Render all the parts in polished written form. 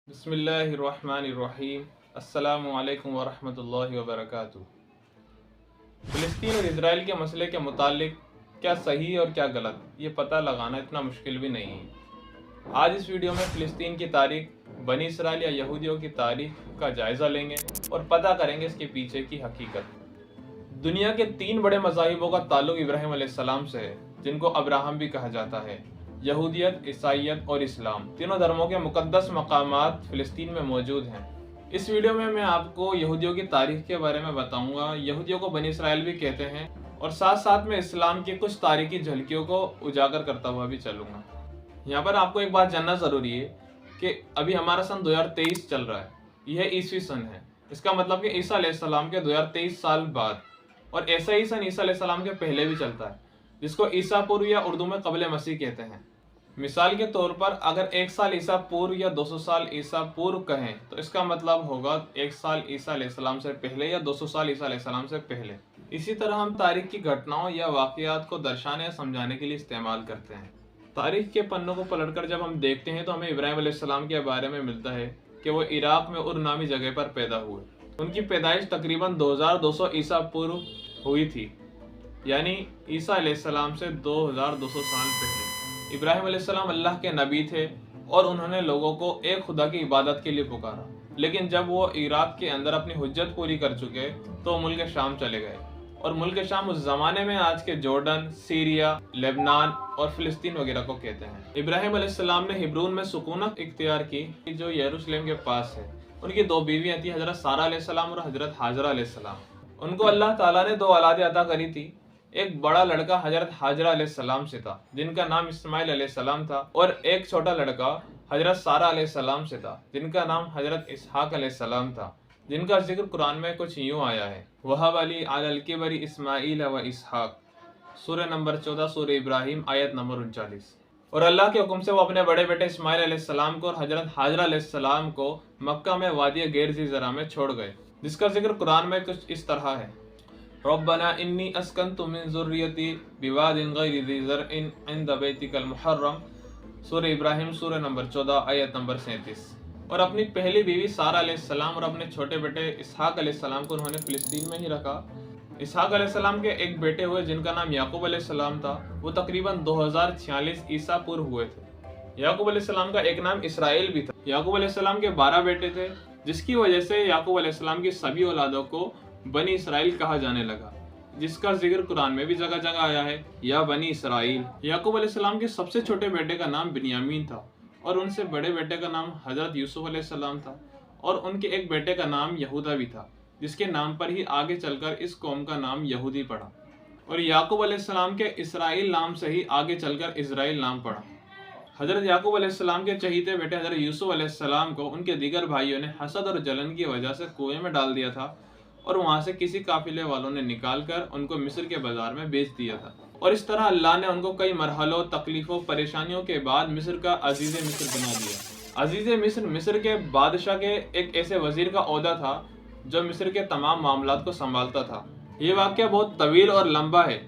बिस्मिल्लाहिर्रहमानिर्रहीम। अस्सलामु अलैकुम वरहमतुल्लाहि वबरकातुहू। फ़िलिस्तीन और इसराइल के मसले के मुतालिक क्या सही और क्या गलत, ये पता लगाना इतना मुश्किल भी नहीं है। आज इस वीडियो में फ़िलिस्तीन की तारीख, बनी इसराइल या यहूदियों की तारीख का जायज़ा लेंगे और पता करेंगे इसके पीछे की हकीकत। दुनिया के 3 बड़े मज़ाहिबों का ताल्लुक इब्राहीम अलैहिस्सलाम से है, जिनको अब्राहम भी कहा जाता है। यहूदियत, ईसाईयत और इस्लाम, तीनों धर्मों के मुक़द्दस मकामात फ़िलिस्तीन में मौजूद हैं। इस वीडियो में मैं आपको यहूदियों की तारीख के बारे में बताऊंगा। यहूदियों को बनी इसराइल भी कहते हैं और साथ साथ में इस्लाम की कुछ तारीखी झलकियों को उजागर करता हुआ भी चलूँगा। यहाँ पर आपको एक बात जानना ज़रूरी है कि अभी हमारा सन 2023 चल रहा है, यह ईसवी सन है। इसका मतलब कि ईसा अलैहिस्सलाम के 2023 साल बाद, और ऐसा ही सन ईसा अलैहिस्सलाम के पहले भी चलता है, जिसको ईसा पूर्व या उर्दू में क़ब्ल मसीह कहते हैं। मिसाल के तौर पर अगर 1 साल ईसा पूर्व या 200 साल ईसा पूर्व कहें तो इसका मतलब होगा 1 साल ईसा अलैहिस्सलाम से पहले या 200 साल ईसा अलैहिस्सलाम से पहले। इसी तरह हम तारीख की घटनाओं या वाक़यात को दर्शाने या समझाने के लिए इस्तेमाल करते हैं। तारीख के पन्नों को पलटकर जब हम देखते हैं तो हमें इब्राहीम अलैहिस्सलाम के बारे में मिलता है कि वो इराक में उर नामी जगह पर पैदा हुए। उनकी पैदाइश तकरीबन 2200 ईसा पूर्व हुई थी, यानी ईसा अलैहिस्सलाम से 2200 साल पहले। इब्राहीम अलैहिस्सलाम अल्लाह के नबी थे और उन्होंने लोगों को एक खुदा की इबादत के लिए पुकारा। लेकिन जब वो इराक के अंदर अपनी हुज्जत पूरी कर चुके तो मुल्क शाम चले गए, और मुल्क शाम उस जमाने में आज के जॉर्डन, सीरिया, लेबनान और फिलिस्तीन वगैरह को कहते हैं। इब्राहीम अलैहिस्सलाम ने हिब्रून में सुकूनत इख्तियार की, जो यरूशलेम के पास है। उनकी 2 बीवियां थी, हजरत सारा अलैहिस्सलाम और हजरत हाजरा अलैहिस्सलाम। उनको अल्लाह ताला ने 2 औलादें अता करी थी। एक बड़ा लड़का हजरत हाजरा अलैहिस्सलाम से था, जिनका नाम इस्माइल अलैहिस्सलाम था, और एक छोटा लड़का हजरत सारा अलैहिस्सलाम से था, जिनका नाम हजरत इसहाक अलैहिस्सलाम था, जिनका जिक्र कुरान में कुछ यूं आया है, वहब अली अलल किबरी इस्माइल व इसहाक, सूरह नंबर 14 सूरह इब्राहिम आयत नंबर 39। और अल्लाह के हुक्म से वो अपने बड़े बेटे इस्माइल अलैहिस्सलाम को और हजरत हाजरा अलैहिस्सलाम को मक्का में वादी गैर ज़ी ज़रा में छोड़ गए, जिसका जिक्र कुरान में कुछ इस तरह है, रब्बना इन्नी अस्कन्तु मिन ज़ुर्रियती बिवादिन गैरि ज़ी ज़रइन इंद बैतिकल मुहर्रम, सूरह इब्राहिम सूरह नंबर 14 आयत नंबर 37। और अपनी पहली बीवी सारा अलैहिस्सलाम और अपने छोटे बेटे इसहाक अलैहिस्सलाम को उन्होंने फिलिस्तीन में ही रखा। इसहाक अलैहिस्सलाम के एक बेटे हुए जिनका नाम याकूब अलैहिस्सलाम था, वो तकरीबन 2046 ईसा पूर्व हुए थे। याकूब अलैहिस्सलाम का एक नाम इसराइल भी था। याकूब अलैहिस्सलाम के 12 बेटे थे, जिसकी वजह से याकूब अलैहिस्सलाम की सभी औलादों को बनी इसराइल कहा जाने लगा, जिसका जिक्र कुरान में भी जगह जगह आया है, या बनी इसराइल। याकूब अलैहिस्सलाम के सबसे छोटे बेटे का नाम बिन्यामीन था, और उनसे बड़े बेटे का नाम हजरत यूसुफ अलैहिस्सलाम था, और उनके एक बेटे का नाम यहूदा भी था, जिसके नाम पर ही आगे चलकर इस कौम का नाम यहूदी पड़ा। और याकूब अलैहिस्सलाम के इसराइल नाम से ही आगे चलकर इजराइल नाम पड़ा। हजरत याकूब अलैहिस्सलाम के चहीते बेटे हजरत यूसुफ अलैहिस्सलाम को उनके दीगर भाइयों ने हसद और जलन की वजह से कुएं में डाल दिया था, और वहां से किसी काफिले वालों ने निकालकर उनको मिस्र के बाजार में बेच दिया था। और इस तरह अल्लाह ने उनको कई मरहलों, तकलीफों, परेशानियों के बाद मिस्र का अजीज मिस्र बना दिया। अजीज मिस्र मिस्र के बादशाह के एक ऐसे वजीर का ओहदा था जो मिस्र के तमाम मामलात को संभालता था। ये वाक़या बहुत तवील और लंबा है,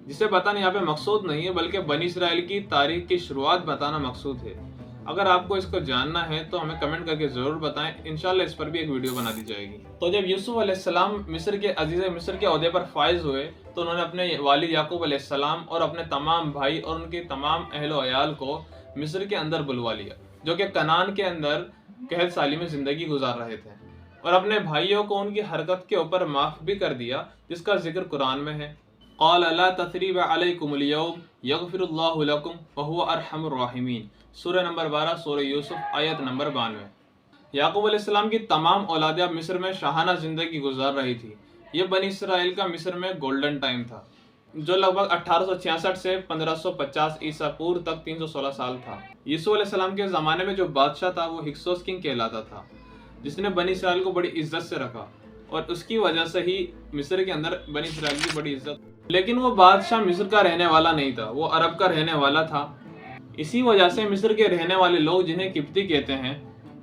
जिसे बताना यहाँ पे मकसूद नहीं है, बल्कि बनी इसराइल की तारीख की शुरुआत बताना मकसूद है। अगर आपको इसको जानना है तो हमें कमेंट करके ज़रूर बताएं, इंशाल्लाह इस पर भी एक वीडियो बना दी जाएगी। तो जब यूसुफ अलैहिस्सलाम मिस्र के अजीज़ मिस्र के ओहदे पर फायज हुए तो उन्होंने अपने वालिद याकूब अलैहिस्सलाम और अपने तमाम भाई और उनके तमाम अहलो अयाल को मिस्र के अंदर बुलवा लिया, जो कि कनान के अंदर कहत साली में ज़िंदगी गुजार रहे थे, और अपने भाइयों को उनकी हरकत के ऊपर माफ़ भी कर दिया, जिसका जिक्र कुरान में है, क़ाल ला तसरीब अलैकुमुल यौम यग़फ़िरुल्लाहु लकुम व हुवा अरहमुर राहिमीन, सूरह नंबर 12 सूरह यूसुफ आयत नंबर 92। याकूब अलैहिस्सलाम की तमाम औलादें अब मिस्र में शाहाना ज़िंदगी गुजार रही थी। ये बनी इसराइल का मिस्र में गोल्डन टाइम था, जो लगभग 1866 से 1550 ईसा पूर्व तक 316 साल था। यूसुफ अलैहिस्सलाम के ज़माने में जो बादशाह था वो हिक्सोस किंग कहलाता था, जिसने बनी इसराइल को बड़ी इज्जत से रखा, और उसकी वजह से ही मिस्र के अंदर बनी इसराइल की बड़ी इज्जत। लेकिन वो बादशाह मिस्र का रहने वाला नहीं था, वो अरब का रहने वाला था। इसी वजह से मिस्र के रहने वाले लोग, जिन्हें किप्ती कहते हैं,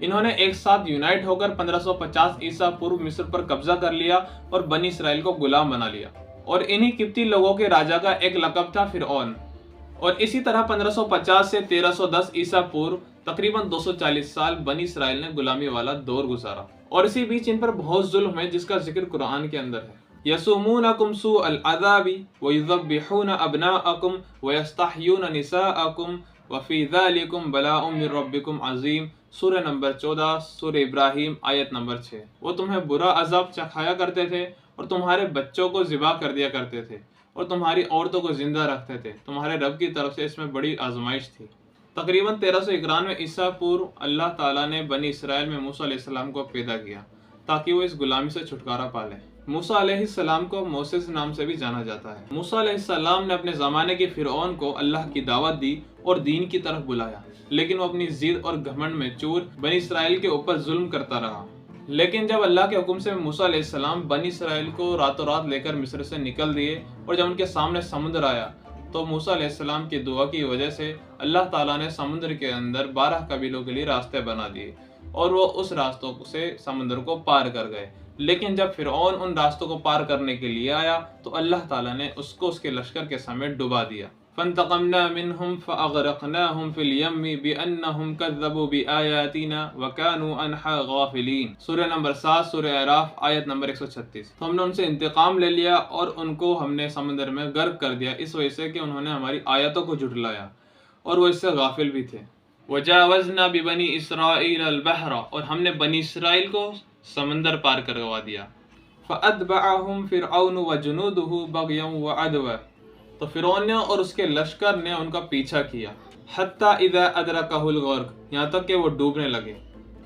इन्होंने एक साथ यूनाइट होकर 1550 ईसा पूर्व मिस्र पर कब्जा कर लिया और बनी इसराइल को गुलाम बना लिया। और इन्हीं किप्ती लोगों के राजा का एक लक़ब था फिरऔन। और इसी तरह 1550 से 1310 ईसा पूर्व तकरीबन 240 साल बनी इसराइल ने गुलामी वाला दौर गुजारा और इसी बीच इन पर बहुत जुल्म है जिसका जिक्र कुरान के अंदर है। यसुमूनकुम सूअल अज़ाबी व युज़ब्बिहून अब्नाअकुम व यस्तहयून निसाअकुम व फी ज़ालिकुम बलाउम मिर रब्बिकुम अज़ीम। सूरह नंबर 14 सूरह इब्राहिम आयत नंबर 6। वो तुम्हें बुरा अज़ाब चखाया करते थे और तुम्हारे बच्चों को ज़िबा कर दिया करते थे और तुम्हारी औरतों को जिंदा रखते थे। तुम्हारे रब की तरफ से इसमें बड़ी आजमाइश थी। तकरीबन 1391 ईसा पूर्व अल्लाह ताला ने बनी इसराइल में मूसा अलैहिस्सलाम को पैदा किया ताकि वो इस गुलामी से छुटकारा पाले। मूसा अलैहिस्सलाम को मोसेस नाम से भी जाना जाता है। मूसा अलैहिस्सलाम ने अपने ज़माने के फिरौन को अल्लाह की दावत दी और दीन की तरफ बुलाया, लेकिन वो अपनी जिद और घमंड में चूर बनी इसराइल के ऊपर जुल्म करता रहा। लेकिन जब अल्लाह के हुक्म से मूसा अलैहिस्सलाम बनी इसराइल को रातों रात लेकर मिस्र से निकल दिए और जब उनके सामने समुद्र आया तो मूसा अलैहिस्सलाम की दुआ की वजह से अल्लाह ताला ने समुद्र के अंदर 12 कबीलों के लिए रास्ते बना दिए और वो उस रास्तों से समुद्र को पार कर गए। लेकिन जब फिरौन उन रास्तों को पार करने के लिए आया तो अल्लाह ताला ने उसको उसके लश्कर के समेत डुबा दिया। फंतक़मना मिनहुम फ़अग़रक़नाहुम फ़िल यम्मि बिअन्नहुम कज़्ज़बू बिआयातिना व कानू अन्हा गाफ़िलीन। सूरह नंबर 7 सूरह अराफ आयत नंबर 136। तो हमने उनसे इंतकाम ले लिया और उनको हमने समुद्र में गर्क कर दिया इस वजह से कि उन्होंने हमारी आयतों को झुठलाया और वो इससे गाफिल भी थे। वजावज़ना बिबनी इसराईल अल-बहर, और हमने बनी इसराइल को समंदर पार करवा दिया। फ़अत्बअहुम फ़िरऔन व जुनूदुहु बग़यन व अदवा, तो फिरौन ने और उसके लश्कर ने उनका पीछा किया। हत्ता इज़ा अदरकहुल गर्क, यहाँ तक कि वो डूबने लगे।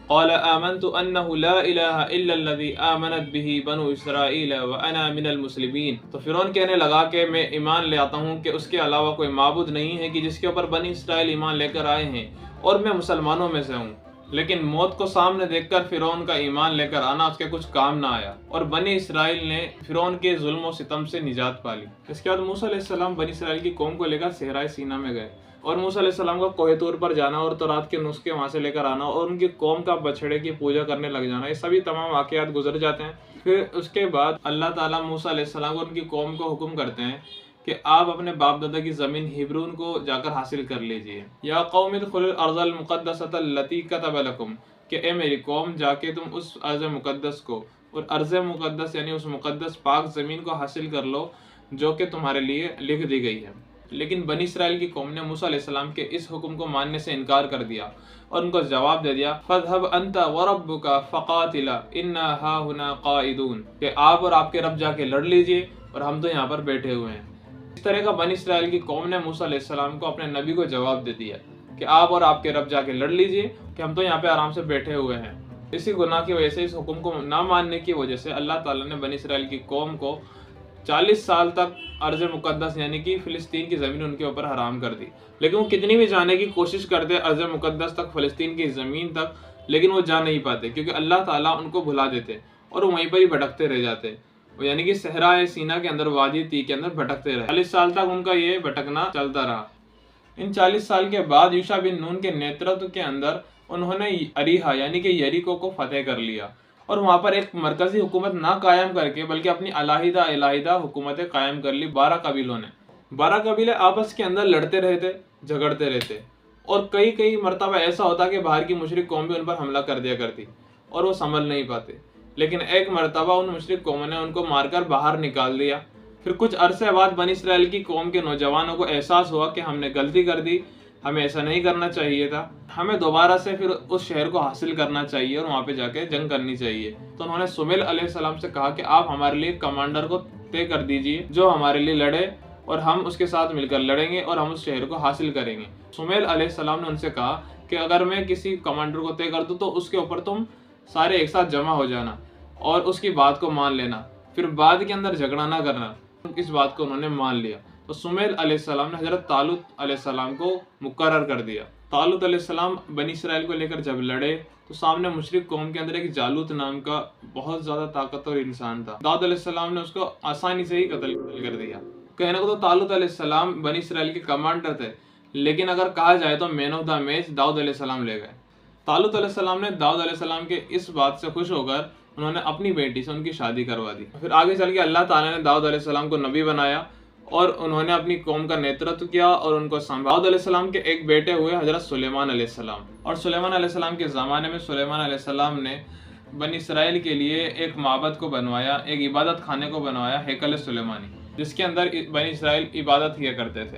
क़ाल आमनतु अन्नहु ला इलाहा इल्लल्लज़ी आमनत बिही बनु इसराईल व अना मिनल मुस्लिमीन, तो फिरौन कहने लगा कि मैं ईमान ले आता हूँ कि उसके अलावा कोई माबूद नहीं है कि जिसके ऊपर बनी इसराइल ईमान लेकर आए हैं और मैं मुसलमानों में से हूँ। लेकिन मौत को सामने देखकर फिरौन का ईमान लेकर आना उसके कुछ काम ना आया और बनी इसराइल ने फिरौन के जुल्म और सितम से निजात पा ली। इसके बाद मूसा अलैहिस्सलाम बनी इसराइल की कौम को लेकर सहराए सीना में गए और मूसा अलैहिस्सलाम को कोहे तूर पर जाना और तौरात के नुस्खे वहाँ से लेकर आना और उनकी कौम का बछड़े की पूजा करने लग जाना, ये सभी तमाम वाक़यात गुजर जाते हैं। फिर उसके बाद अल्लाह ताला मूसा अलैहिस्सलाम को उनकी कौम को हुक्म करते हैं कि आप अपने बाप दादा की ज़मीन हिब्रून को जाकर हासिल कर लीजिए। या कौम इदखुलुल अर्ज़ल मुक़द्दसतल्लती कतब लकुम, कि ए मेरी कौम जाके तुम उस अर्ज़ मुक़द्दस को और अर्ज़ मुक़द्दस यानी उस मुक़द्दस पाक ज़मीन को हासिल कर लो जो कि तुम्हारे लिए लिख दी गई है। लेकिन बनी इसराइल की कौम ने मूसा अलैहिस्सलाम के इस हुक्म को मानने से इनकार कर दिया और उनको जवाब दे दिया, फ़ज़हब अंता व रब्बुका फ़क़ातिला इन्ना हाहुना क़ाइदून, कि आप और आपके रब जाके लड़ लीजिए और हम तो यहाँ पर बैठे हुए हैं। इस तरह का बनी इसराइल की कौम ने मूसा अलैहिस्सलाम को अपने नबी को जवाब दे दिया कि आप और आपके रब जाके लड़ लीजिए कि हम तो यहाँ पे आराम से बैठे हुए हैं। इसी गुनाह की वजह से, इस हुक्म को ना मानने की वजह से अल्लाह ताला ने बनी इसराइल की कौम को 40 साल तक अर्ज़ मुक़द्दस यानी कि फ़िलिस्तीन की ज़मीन उनके ऊपर हराम कर दी। लेकिन वो कितनी भी जाने की कोशिश करते अर्ज़ मुक़द्दस तक, फ़िलिस्तीन की ज़मीन तक, लेकिन वो जा नहीं पाते क्योंकि अल्लाह ताला उनको भुला देते और वो वहीं पर ही भटकते रह जाते, यानी कि सहराए सीना के अंदर, वादी ती के अंदर भटकते रहे। 40 साल तक उनका ये भटकना चलता रहा। इन 40 साल के बाद यूशा बिन नून के नेतृत्व के अंदर उन्होंने अरीहा यानी कि यरीको को फतेह कर लिया और वहाँ पर एक मरकजी हुकूमत ना कायम करके बल्कि अपनी अलहदा हुकूमतें कायम कर ली 12 कबीलों ने। 12 कबीले आपस के अंदर लड़ते रहते, झगड़ते रहते और कई मरतबा ऐसा होता कि बाहर की मुशरिक कौम भी उन पर हमला कर दिया करती और वो संभल नहीं पाते। लेकिन एक मरतबा उन मुशरिक कौमों ने उनको मारकर बाहर निकाल दिया। फिर कुछ अरसे बाद बनी इसराइल की कौम के नौजवानों को एहसास हुआ कि हमने गलती कर दी, हमें ऐसा नहीं करना चाहिए था, हमें दोबारा से फिर उस शहर को हासिल करना चाहिए और वहाँ पे जाके जंग करनी चाहिए। तो उन्होंने सुमेल अलैहिस्सलाम से कहा कि आप हमारे लिए कमांडर को तय कर दीजिए जो हमारे लिए लड़े और हम उसके साथ मिलकर लड़ेंगे और हम उस शहर को हासिल करेंगे। सुमेल अलैहिस्सलाम ने उनसे कहा कि अगर मैं किसी कमांडर को तय कर दूँ तो उसके ऊपर तुम सारे एक साथ जमा हो जाना और उसकी बात को मान लेना, फिर बाद के अंदर झगड़ा ना करना। इस बात को उन्होंने मान लिया। तो सुमेल अलैहिस्सलाम ने हजरत तालूत अलैहिस्सलाम को मुकर्रर कर दिया। तालूत अलैहिस्सलाम बनी इसराइल को लेकर जब लड़े तो सामने मुशरिक कौम के अंदर एक जालूत नाम का बहुत ज्यादा ताकतवर इंसान था। दाऊद अलैहिस्सलाम ने उसको आसानी से ही कत्ल कर दिया। कहने को तो तालूत अलैहिस्सलाम बनी इसराइल के कमांडर थे, लेकिन अगर कहा जाए तो man of the match Dawood अलैहिस्सलाम ले गए। तालूत अलैहिस्सलाम ने दाऊद अलैहिस्सलाम के इस बात से खुश होकर उन्होंने अपनी बेटी से उनकी शादी करवा दी। फिर आगे चल के अल्लाह ताला ने दाऊद अलैहिस्सलाम को नबी बनाया اور انہوں نے اپنی قوم کا نیترتو کیا اور ان کو سنبھالا۔ داؤد علیہ السلام کے ایک بیٹے ہوئے حضرت سلیمان علیہ السلام، اور سلیمان علیہ السلام کے زمانے میں سلیمان علیہ السلام نے بنی اسرائیل کے لیے ایک معبد کو بنوایا، ایک عبادت خانے کو بنوایا، ہیکل سلیمانی، جس کے اندر بنی اسرائیل عبادت کیا کرتے تھے۔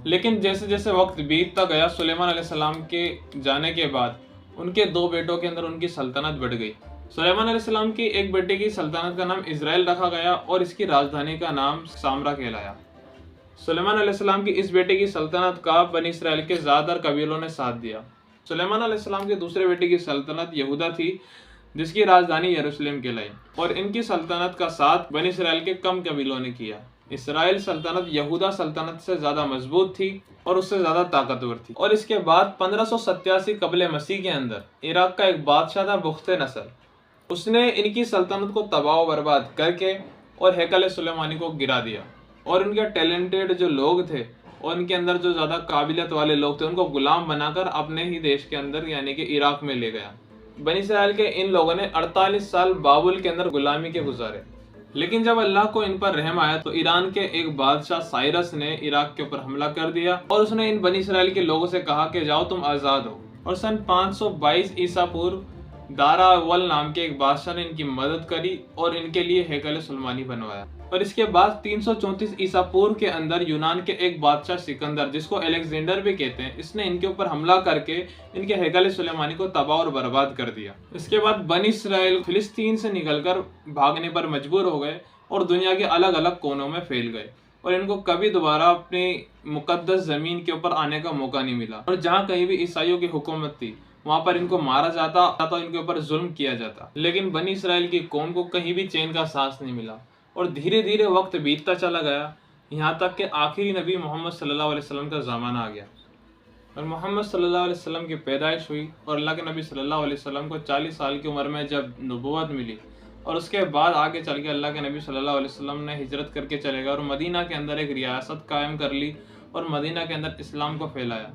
لیکن جیسے جیسے وقت بیتتا گیا، سلیمان علیہ السلام کے جانے کے بعد ان کے دو بیٹوں کے اندر ان کی سلطنت بڑھ گئی۔ سلیمان علیہ السلام کی ایک بیٹے کی سلطنت کا نام اسرائیل رکھا گیا اور اس کی راجدھانی کا نام سامرا کہلایا۔ سلیمان علیہ السلام کی اس بیٹے کی سلطنت کا بنی اسرائیل کے زیادہ تر قبیلوں نے ساتھ دیا۔ سلیمان علیہ السلام کے دوسرے بیٹے کی سلطنت یہودا تھی، جس کی راجدھانی یروشلم کہلائی، اور ان کی سلطنت کا ساتھ بنی اسرائیل کے کم قبیلوں نے کیا۔ اسرائیل سلطنت یہودا سلطنت سے زیادہ مضبوط تھی اور اس سے زیادہ طاقتور تھی۔ اور اس کے بعد 1587 قبل مسیح کے اندر عراق کا ایک بادشاہ تھا بخت نصر، اس نے ان کی سلطنت کو تباہ و برباد کر کے اور ہیکل سلیمانی کو گرا دیا، اور ان کے ٹیلنٹڈ جو لوگ تھے اور ان کے اندر جو زیادہ قابلیت والے لوگ تھے ان کو غلام بنا کر اپنے ہی دیش کے اندر یعنی کہ عراق میں لے گیا۔ بنی اسرائیل کے ان لوگوں نے 48 سال بابل کے اندر غلامی کے گزارے، لیکن جب اللہ کو ان پر رحم آیا تو ایران کے ایک بادشاہ سائرس نے عراق کے اوپر حملہ کر دیا، اور اس نے ان بنی اسرائیل کے لوگوں سے کہا کہ جاؤ تم آزاد ہو۔ اور سن 522 عیسیٰ پور دارا اول نام کے ایک بادشاہ نے ان کی مدد کری اور ان کے لیے ہیکل سلیمانی بنوایا۔ اور اس کے بعد 334 عیسیٰ پور کے اندر یونان کے ایک بادشاہ سکندر، جس کو الیگزینڈر بھی کہتے ہیں، اس نے ان کے اوپر حملہ کر کے ان کے ہیکل سلیمانی کو تباہ اور برباد کر دیا۔ اس کے بعد بنی اسرائیل فلسطین سے نکل کر بھاگنے پر مجبور ہو گئے اور دنیا کے الگ الگ کونوں میں پھیل گئے، اور ان کو کبھی دوبارہ اپنی مقدس زمین کے اوپر آنے کا موقع نہیں ملا۔ اور جہاں کہیں بھی عیسائیوں کی حکومت تھی وہاں پر ان کو مارا جاتا تو ان کے اوپر ظلم کیا جاتا، لیکن بنی اسرائیل کی قوم کو کہیں بھی چین کا سانس نہیں ملا۔ اور دھیرے دھیرے وقت بیتتا چلا گیا، یہاں تک کہ آخری نبی محمد صلی اللہ علیہ وسلم کا زمانہ آ گیا، اور محمد صلی اللہ علیہ وسلم کی پیدائش ہوئی، اور اللہ کے نبی صلی اللہ علیہ وسلم کو 40 سال کی عمر میں جب نبوت ملی، اور اس کے بعد آگے چل کے اللہ کے نبی صلی اللہ علیہ وسلم نے ہجرت کر کے چلے گئے اور مدینہ کے اندر ایک ریاست قائم کر لی اور مدینہ کے اندر اسلام کو پھیلایا،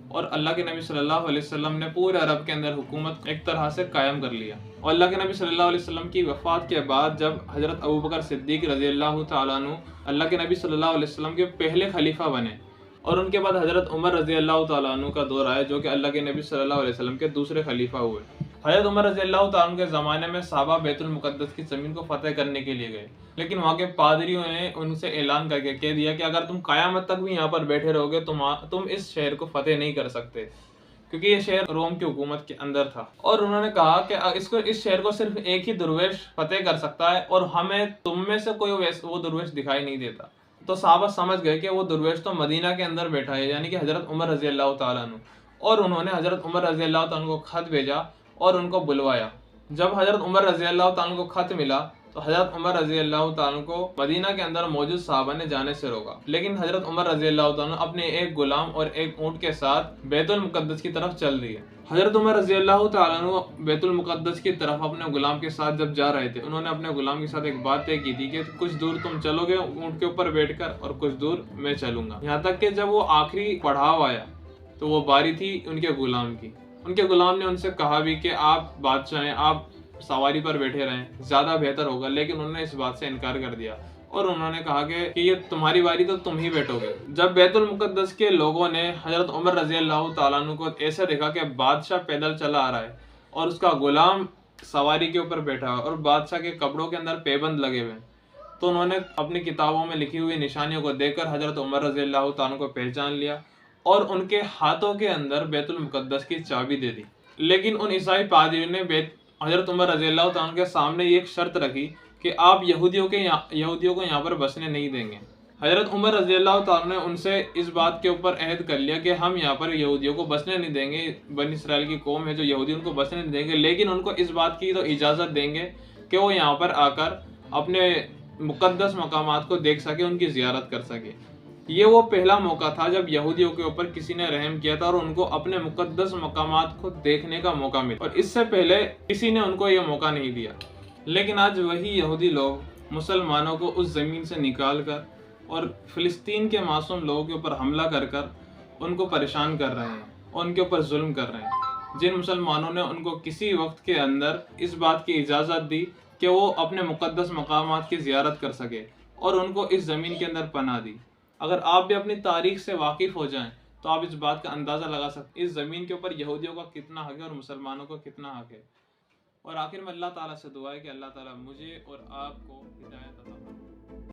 اور اللہ کے نبی صلی اللہ علیہ وسلم نے پورے عرب کے اندر حکومت ایک طرح سے قائم کر لیا۔ اور اللہ کے نبی صلی اللہ علیہ وسلم کی وفات کے بعد جب حضرت ابوبکر صدیق رضی اللہ تعالیٰ عنہ اللہ کے نبی صلی اللہ علیہ وسلم کے پہلے خلیفہ بنے، اور ان کے بعد حضرت عمر رضی اللہ تعالیٰ عنہ کا دور آیا جو کہ اللہ کے نبی صلی اللہ علیہ وسلم کے دوسرے خلیفہ ہوئے۔ حضرت عمر رضی اللہ تعالیٰ عنہ کے زمانے میں صحابہ بیت المقدس کی زمین کو فتح کرنے کے لیے گئے، لیکن وہاں کے پادریوں نے ان سے اعلان کر کے کہہ دیا کہ اگر تم قیامت تک بھی یہاں پر بیٹھے رہو گے تم اس شہر کو فتح نہیں کر سکتے، کیونکہ یہ شہر روم کی حکومت کے اندر تھا۔ اور انہوں نے کہا کہ اس شہر کو صرف ایک ہی درویش فتح کر سکتا ہے، اور ہمیں تم میں سے کوئی وہ درویش دکھائی نہیں دیتا۔ تو صحابہ سمجھ گئے کہ وہ درویش تو مدینہ کے اندر بیٹھا ہے، یعنی کہ حضرت عمر رضی اللہ تعالیٰ عنہ، اور انہوں نے حضرت عمر رضی اللہ تعالیٰ عنہ کو خط بھیجا اور ان کو بلوایا۔ جب حضرت عمر رضی اللہ تعالیٰ عنہ کو خط ملا تو حضرت عمر رضی اللہ تعالیٰ عنہ کو مدینہ کے اندر موجود صحابہ نے جانے سے روکا، لیکن حضرت عمر رضی اللہ تعالیٰ عنہ اپنے ایک غلام اور ایک اونٹ کے ساتھ بیت المقدس کی طرف چل دیے۔ حضرت عمر رضی اللہ تعالیٰ عنہ بیت المقدس کی طرف اپنے غلام کے ساتھ جب جا رہے تھے، انہوں نے اپنے غلام کے ساتھ ایک بات طے کی تھی کہ کچھ دور تم چلو گے اونٹ کے اوپر بیٹھ کر اور کچھ دور میں چلوں گا، یہاں تک کہ جب وہ آخری پڑاؤ آیا تو وہ باری تھی ان کے غلام کی۔ ان کے غلام نے ان سے کہا بھی کہ آپ بادشاہ ہیں، آپ سواری پر بیٹھے رہیں، زیادہ بہتر ہوگا، لیکن انہوں نے اس بات سے انکار کر دیا اور انہوں نے کہا کہ یہ تمہاری باری تو تم ہی بیٹھو گے۔ جب بیت المقدس کے لوگوں نے حضرت عمر رضی اللہ تعالیٰ عنہ کو ایسے دیکھا کہ بادشاہ پیدل چلا آ رہا ہے اور اس کا غلام سواری کے اوپر بیٹھا ہے اور بادشاہ کے کپڑوں کے اندر پیبند لگے ہوئے، تو انہوں نے اپنی کتابوں میں لکھی ہوئی نشانیوں کو دیکھ کر حضرت عمر رضی اللہ تعالیٰ عنہ کو پہچان لیا اور ان کے ہاتھوں کے اندر بیت المقدس کی چابی دے دی۔ لیکن ان عیسائی پادریوں نے حضرت عمر رضی اللہ تعالیٰ عنہ کے سامنے یہ ایک شرط رکھی کہ آپ یہودیوں کو یہاں پر بسنے نہیں دیں گے۔ حضرت عمر رضی اللہ تعالیٰ نے ان سے اس بات کے اوپر عہد کر لیا کہ ہم یہاں پر یہودیوں کو بسنے نہیں دیں گے، بنی اسرائیل کی قوم ہے جو یہودی ان کو بسنے نہیں دیں گے، لیکن ان کو اس بات کی تو اجازت دیں گے کہ وہ یہاں پر آ کر اپنے مقدس مقامات کو دیکھ سکے، ان کی زیارت کر سکے۔ یہ وہ پہلا موقع تھا جب یہودیوں کے اوپر کسی نے رحم کیا تھا اور ان کو اپنے مقدس مقامات کو دیکھنے کا موقع ملا، اور اس سے پہلے کسی نے ان کو یہ موقع نہیں دیا۔ لیکن آج وہی یہودی لوگ مسلمانوں کو اس زمین سے نکال کر اور فلسطین کے معصوم لوگوں کے اوپر حملہ کر کر ان کو پریشان کر رہے ہیں اور ان کے اوپر ظلم کر رہے ہیں، جن مسلمانوں نے ان کو کسی وقت کے اندر اس بات کی اجازت دی کہ وہ اپنے مقدس مقامات کی زیارت کر سکے، اور ان کو اس زمین کے اندر پناہ دی۔ اگر آپ بھی اپنی تاریخ سے واقف ہو جائیں تو آپ اس بات کا اندازہ لگا سکتے ہیں اس زمین کے اوپر یہودیوں کا کتنا حق ہے اور مسلمانوں کا کتنا حق ہے۔ اور آخر میں اللہ تعالیٰ سے دعا ہے کہ اللہ تعالیٰ مجھے اور آپ کو